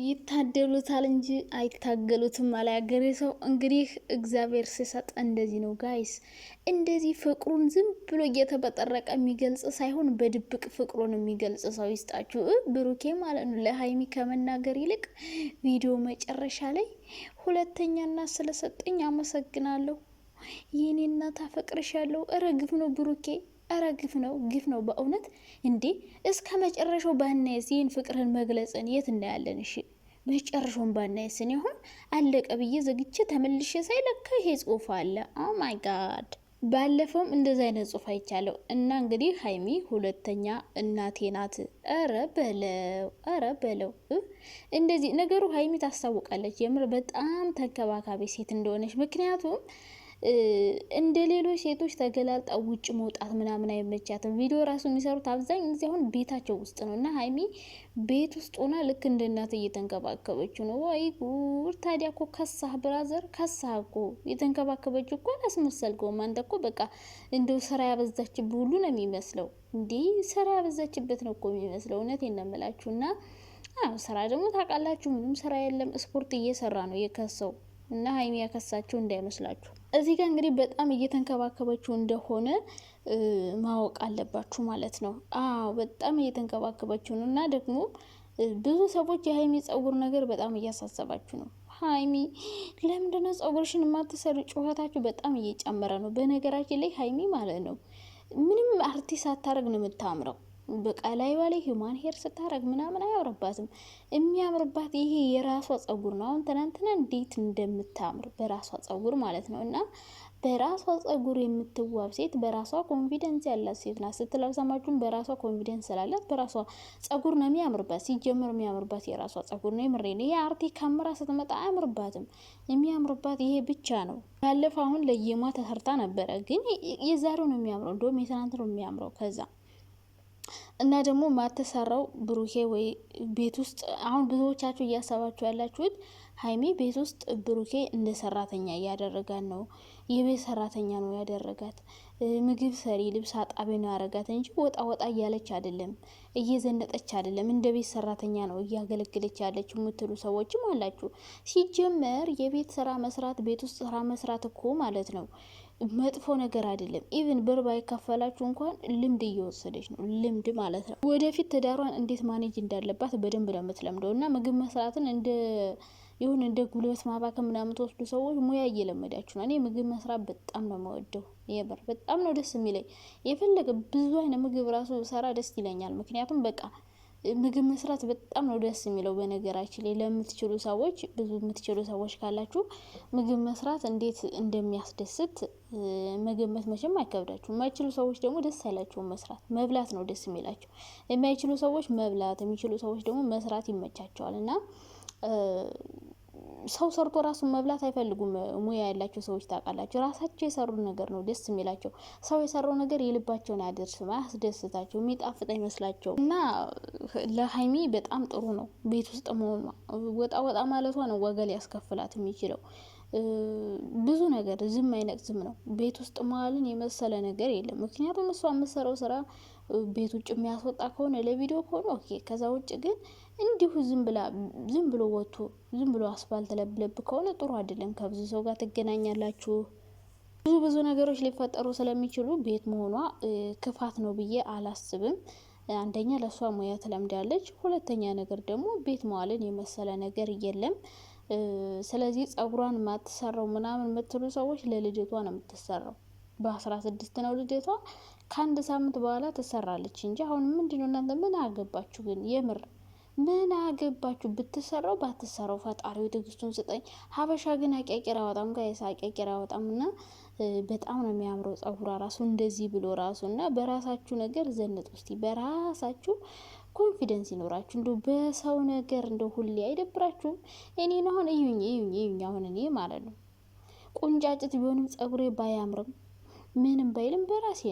ይታደሉታል እንጂ አይታገሉትም አለ ያገሬ ሰው። እንግዲህ እግዚአብሔር ሲሰጥ እንደዚህ ነው ጋይስ። እንደዚህ ፍቅሩን ዝም ብሎ እየተበጠረቀ የሚገልጽ ሳይሆን በድብቅ ፍቅሩን የሚገልጽ ሰው ይስጣችሁ። ብሩኬ ማለት ነው ለሀይሚ ከመናገር ይልቅ ቪዲዮ መጨረሻ ላይ ሁለተኛ እናት ስለሰጠኝ አመሰግናለሁ፣ የኔ እናት አፈቅርሻለሁ። እረ ግፍ ነው ብሩኬ፣ እረ ግፍ ነው በእውነት እንዴ። እስከ መጨረሻው ባናየስ ይህን ፍቅርን መግለጽን የት እናያለን? እሺ መጨረሻውን ባናየስን ይሆን አለቀ ብዬ ዘግቼ ተመልሼ ሳይለካ ይሄ ጽሁፍ አለ። ኦ ማይ ጋድ። ባለፈውም እንደዚ አይነት ጽሁፍ አይቻለሁ። እና እንግዲህ ሀይሚ ሁለተኛ እናቴ ናት። ኧረ በለው እንደዚህ ነገሩ። ሀይሚ ታስታውቃለች የምር በጣም ተንከባካቢ ሴት እንደሆነች። ምክንያቱም እንደ ሌሎች ሴቶች ተገላልጣ ውጭ መውጣት ምናምን አይመቻትም። ቪዲዮ ራሱ የሚሰሩት አብዛኛው ጊዜ አሁን ቤታቸው ውስጥ ነው እና ሀይሚ ቤት ውስጥ ሆና ልክ እንደ እናት እየተንከባከበችው ነው። ወይ ጉድ! ታዲያ እኮ ከሳህ ብራዘር፣ ከሳህ እኮ። የተንከባከበችው እኮ አላስመሰልከውም አንተ እኮ በቃ እንደው ስራ ያበዛችበት ሁሉ ነው የሚመስለው። እንዲህ ስራ ያበዛችበት ነው እኮ የሚመስለው። እውነቴን ነው የምላችሁ። እና ስራ ደግሞ ታውቃላችሁ ምንም ስራ የለም። ስፖርት እየሰራ ነው የከሰው እና ሀይሚ ያከሳችሁ እንዳይመስላችሁ። እዚህ ጋር እንግዲህ በጣም እየተንከባከበችው እንደሆነ ማወቅ አለባችሁ ማለት ነው። በጣም እየተንከባከበችው ነው። እና ደግሞ ብዙ ሰዎች የሀይሚ ጸጉር ነገር በጣም እያሳሰባችሁ ነው። ሀይሚ ለምንድነው ጸጉርሽን የማትሰሩ? ጩኸታችሁ በጣም እየጨመረ ነው። በነገራችን ላይ ሀይሚ ማለት ነው ምንም አርቲስት አታረግ ነው የምታምረው። በቃ ላይ ባለ ሂውማን ሄር ስታረግ ምናምን አያምርባትም። የሚያምርባት ይሄ የራሷ ጸጉር ነው። አሁን ትናንትና እንዴት እንደምታምር በራሷ ጸጉር ማለት ነው። እና በራሷ ጸጉር የምትዋብ ሴት በራሷ ኮንፊደንስ ያላት ሴት ናት ስትል አልሰማችሁም? በራሷ ኮንፊደንስ ስላላት በራሷ ጸጉር ነው የሚያምርባት። ሲጀምር የሚያምርባት የራሷ ጸጉር ነው። የምሬ ነው። ይሄ አርቲ ካሜራ ስትመጣ አያምርባትም። የሚያምርባት ይሄ ብቻ ነው። ባለፈው አሁን ለየማ ተሰርታ ነበረ፣ ግን የዛሬው ነው የሚያምረው። እንደውም የትናንት ነው የሚያምረው። ከዛ እና ደግሞ ማተሰራው ብሩኬ ወይ ቤት ውስጥ አሁን ብዙዎቻችሁ እያሰባችሁ ያላችሁት ሀይሚ ቤት ውስጥ ብሩኬ እንደ ሰራተኛ እያደረጋት ነው። የቤት ሰራተኛ ነው ያደረጋት። ምግብ ሰሪ፣ ልብስ አጣቢ ነው ያደረጋት እንጂ ወጣ ወጣ እያለች አይደለም፣ እየዘነጠች አይደለም። እንደ ቤት ሰራተኛ ነው እያገለገለች ያለች የምትሉ ሰዎችም አላችሁ። ሲጀመር የቤት ስራ መስራት፣ ቤት ውስጥ ስራ መስራት እኮ ማለት ነው መጥፎ ነገር አይደለም። ኢቭን ብር ባይከፈላችሁ እንኳን ልምድ እየወሰደች ነው፣ ልምድ ማለት ነው። ወደፊት ትዳሯን እንዴት ማኔጅ እንዳለባት በደንብ ነው የምትለምደው። እና ምግብ መስራትን እንደ ጉልበት ማባከን ምናምን ተወስዱ ሰዎች ሙያ እየለመዳችሁ ነው። እኔ ምግብ መስራት በጣም ነው የምወደው። የበር በጣም ነው ደስ የሚለኝ። የፈለገ ብዙ አይነት ምግብ ራሱ ሰራ ደስ ይለኛል። ምክንያቱም በቃ ምግብ መስራት በጣም ነው ደስ የሚለው። በነገራችን ላይ ለምትችሉ ሰዎች፣ ብዙ የምትችሉ ሰዎች ካላችሁ ምግብ መስራት እንዴት እንደሚያስደስት መገመት መቼም አይከብዳችሁ። የማይችሉ ሰዎች ደግሞ ደስ አይላቸውም። መስራት መብላት ነው ደስ የሚላቸው። የማይችሉ ሰዎች መብላት፣ የሚችሉ ሰዎች ደግሞ መስራት ይመቻቸዋል። እና ሰው ሰርቶ ራሱን መብላት አይፈልጉም። ሙያ ያላቸው ሰዎች ታውቃላችሁ፣ ራሳቸው የሰሩት ነገር ነው ደስ የሚላቸው። ሰው የሰራው ነገር የልባቸውን አያደርስም፣ አያስደስታቸው፣ የሚጣፍጥ አይመስላቸው። እና ለሀይሚ በጣም ጥሩ ነው ቤት ውስጥ መሆኗ። ወጣ ወጣ ማለቷ ነው ዋጋ ሊያስከፍላት የሚችለው። ብዙ ነገር ዝም አይነቅዝም ነው። ቤት ውስጥ መዋልን የመሰለ ነገር የለም። ምክንያቱም እሷ የምትሰራው ስራ ቤት ውጭ የሚያስወጣ ከሆነ ለቪዲዮ ከሆነ ኦኬ። ከዛ ውጭ ግን እንዲሁ ዝም ብሎ ወጥቶ ዝም ብሎ አስፋልት ለብለብ ከሆነ ጥሩ አይደለም። ከብዙ ሰው ጋር ትገናኛላችሁ። ብዙ ነገሮች ሊፈጠሩ ስለሚችሉ ቤት መሆኗ ክፋት ነው ብዬ አላስብም። አንደኛ ለእሷ ሙያ ትለምዳለች፣ ሁለተኛ ነገር ደግሞ ቤት መዋልን የመሰለ ነገር የለም። ስለዚህ ጸጉሯን ማትሰራው ምናምን የምትሉ ሰዎች ለልደቷ ነው የምትሰራው። በ16 ነው ልደቷ። ከአንድ ሳምንት በኋላ ትሰራለች እንጂ አሁን ምንድነው እናንተ ምን አገባችሁ? ግን የምር ምን አገባችሁ? ብትሰራው ባትሰራው ፈጣሪው ትዕግስቱን ስጠኝ። ሀበሻ ግን አቂያቂር አወጣም ጋይስ፣ አቂያቂር አወጣም። እና በጣም ነው የሚያምረው ጸጉሯ ራሱ እንደዚህ ብሎ ራሱ። እና በራሳችሁ ነገር ዘንጥ ውስጥ በራሳችሁ ኮንፊደንስ ይኖራችሁ። እንደው በሰው ነገር እንደው ሁሌ አይደብራችሁም? እኔን አሁን እዩኝ አሁን እኔ ማለት ነው ቁንጫጭት ቢሆንም ጸጉሬ ባያምርም ምንም ባይልም በራሴ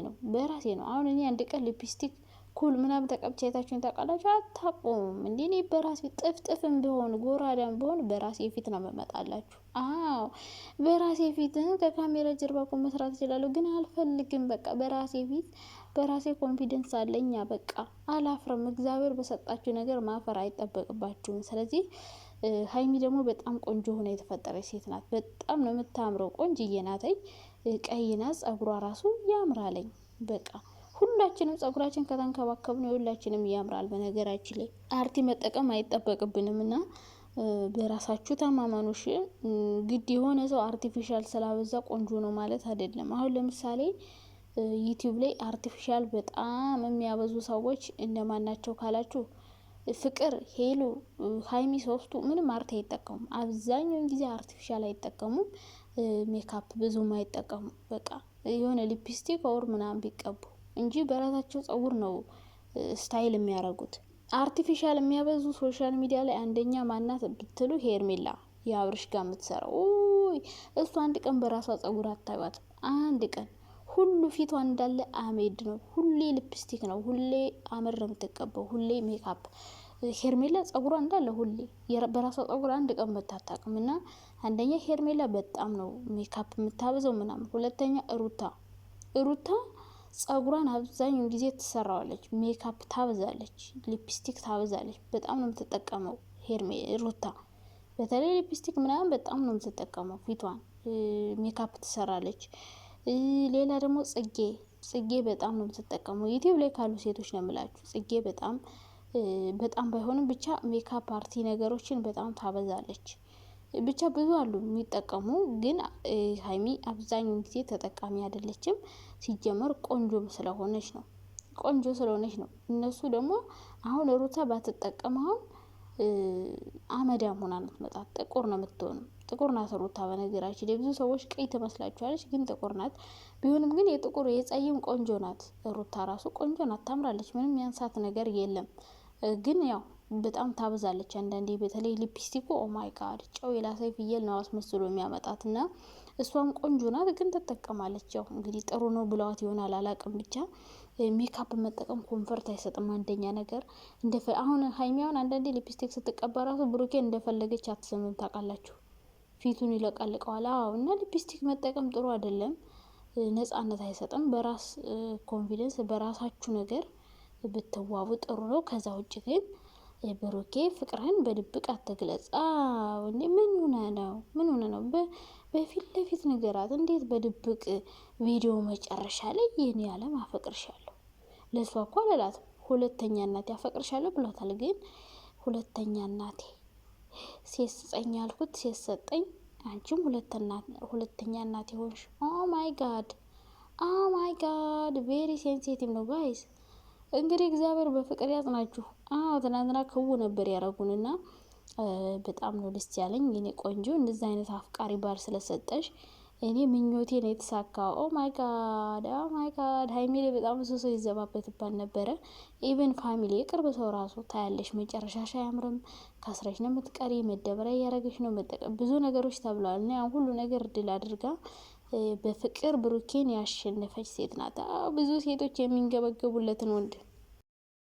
ነው። አሁን እኔ አንድ ቀን ሊፕስቲክ ኩል ምናምን ተቀብቼ አይታችሁኝ ታውቃላችሁ? አታውቁም እንዴ? እኔ በራሴ ጥፍጥፍም ቢሆን ጎራዳም ቢሆን በራሴ ፊት ነው መመጣላችሁ። አዎ በራሴ ፊት ከካሜራ ጀርባ እኮ መስራት እችላለሁ፣ ግን አልፈልግም። በቃ በራሴ ፊት በራሴ ኮንፊደንስ አለኝ። በቃ አላፍርም። እግዚአብሔር በሰጣችሁ ነገር ማፈር አይጠበቅባችሁም። ስለዚህ ሀይሚ ደግሞ በጣም ቆንጆ ሆነ የተፈጠረች ሴት ናት። በጣም ነው የምታምረው። ቆንጅዬ ናተኝ። ቀይ ናት። ጸጉሯ ራሱ ያምራለኝ። በቃ ሁላችንም ጸጉራችን ከተንከባከብን የሁላችንም ያምራል። በነገራችን ላይ አርቲ መጠቀም አይጠበቅብንም እና በራሳችሁ ተማመኑሽ። ግድ የሆነ ሰው አርቲፊሻል ስላበዛ ቆንጆ ነው ማለት አይደለም። አሁን ለምሳሌ ዩቲዩብ ላይ አርቲፊሻል በጣም የሚያበዙ ሰዎች እነማን ናቸው ካላችሁ፣ ፍቅር፣ ሄሉ፣ ሀይሚ ሶስቱ ምንም አርቲ አይጠቀሙም። አብዛኛውን ጊዜ አርቲፊሻል አይጠቀሙም። ሜካፕ ብዙም አይጠቀሙም። በቃ የሆነ ሊፕስቲክ ኦር ምናምን ቢቀቡ እንጂ በራሳቸው ጸጉር ነው ስታይል የሚያደርጉት። አርቲፊሻል የሚያበዙ ሶሻል ሚዲያ ላይ አንደኛ ማናት ብትሉ ሄርሜላ የአብርሽ ጋር የምትሰራው እሱ አንድ ቀን በራሷ ጸጉር አታዩትም። አንድ ቀን ሁሉ ፊቷ እንዳለ አሜድ ነው። ሁሌ ሊፕስቲክ ነው። ሁሌ አመር የምትቀበው፣ ሁሌ ሜካፕ። ሄርሜላ ጸጉሯ እንዳለ ሁሌ በራሷ ጸጉር አንድ ቀን መታታቅም እና አንደኛ ሄርሜላ በጣም ነው ሜካፕ የምታበዘው ምናምን። ሁለተኛ ሩታ ጸጉሯን አብዛኛውን ጊዜ ትሰራዋለች፣ ሜካፕ ታበዛለች፣ ሊፕስቲክ ታበዛለች። በጣም ነው የምትጠቀመው ሩታ። በተለይ ሊፕስቲክ ምናምን በጣም ነው የምትጠቀመው። ፊቷን ሜካፕ ትሰራለች። ሌላ ደግሞ ጽጌ በጣም ነው የምትጠቀመው። ዩቲዩብ ላይ ካሉ ሴቶች ነው የምላችሁ። ጽጌ በጣም ባይሆንም ብቻ ሜካፕ አርቲ ነገሮችን በጣም ታበዛለች። ብቻ ብዙ አሉ የሚጠቀሙ፣ ግን ሀይሚ አብዛኛውን ጊዜ ተጠቃሚ አይደለችም። ሲጀመር ቆንጆም ስለሆነች ነው። እነሱ ደግሞ አሁን ሩታ ባትጠቀም አሁን አመዳም ሆና ነው የምትመጣት። ጥቁር ነው የምትሆነው። ጥቁር ናት ሩታ። በነገራችን ላይ ብዙ ሰዎች ቀይ ትመስላችኋለች፣ ግን ጥቁር ናት። ቢሆንም ግን የጸይም ቆንጆ ናት። ሩታ ራሱ ቆንጆ ናት፣ ታምራለች። ምንም ያንሳት ነገር የለም። ግን ያው በጣም ታበዛለች አንዳንዴ። በተለይ ሊፕስቲኩ ኦማይ ጋድ ጨው የላሳይ ፍየል ነው አስመስሎ የሚያመጣት እና እሷም ቆንጆ ናት፣ ግን ትጠቀማለች። ያው እንግዲህ ጥሩ ነው ብለዋት ይሆናል አላቅም። ብቻ ሜካፕ መጠቀም ኮንፈርት አይሰጥም። አንደኛ ነገር አሁን ሀይሚያውን አንዳንዴ ሊፕስቲክ ስትቀባ ራሱ ብሩኬ እንደፈለገች አትስምም። ታውቃላችሁ፣ ፊቱን ይለቃልቀዋል። እና ሊፕስቲክ መጠቀም ጥሩ አይደለም፣ ነጻነት አይሰጥም። በራስ ኮንፊደንስ በራሳችሁ ነገር ብትዋቡ ጥሩ ነው። ከዛ ውጭ ግን ብሩኬ ፍቅርህን በድብቅ አትግለጽ። ምን ሆነ ነው? በፊት ለፊት ነገራት። እንዴት በድብቅ ቪዲዮ መጨረሻ ላይ ይህን ያለም አፈቅርሻለሁ። ለእሷ እኮ አላላትም። ሁለተኛ እናቴ አፈቅርሻለሁ ብሏታል። ግን ሁለተኛ እናቴ ሴት ስጠኝ ያልኩት ሴት ሰጠኝ፣ አንቺም ሁለተኛ እናቴ ሆንሽ። ኦ ማይ ጋድ ቬሪ ሴንሲቲቭ ነው ጋይስ። እንግዲህ እግዚአብሔር በፍቅር ያጽናችሁ። ትናንትና ክው ነበር ያረጉንና በጣም ነው ደስ ያለኝ። እኔ ቆንጆ እንደዚህ አይነት አፍቃሪ ባል ስለሰጠሽ እኔ ምኞቴ ነው የተሳካ። ኦ ማይ ጋድ ሀይሚ ላይ በጣም ብዙ ሰው ይዘባበትባል ነበረ። ኢቨን ፋሚሊ የቅርብ ሰው ራሱ ታያለሽ መጨረሻሽ አያምርም፣ ከስረሽ ነው የምትቀሪ፣ መደበሪያ እያረገሽ ነው መጠቀም፣ ብዙ ነገሮች ተብለዋል። እና ያን ሁሉ ነገር ድል አድርጋ በፍቅር ብሩኬን ያሸነፈች ሴት ናት። ብዙ ሴቶች የሚንገበገቡለትን ወንድ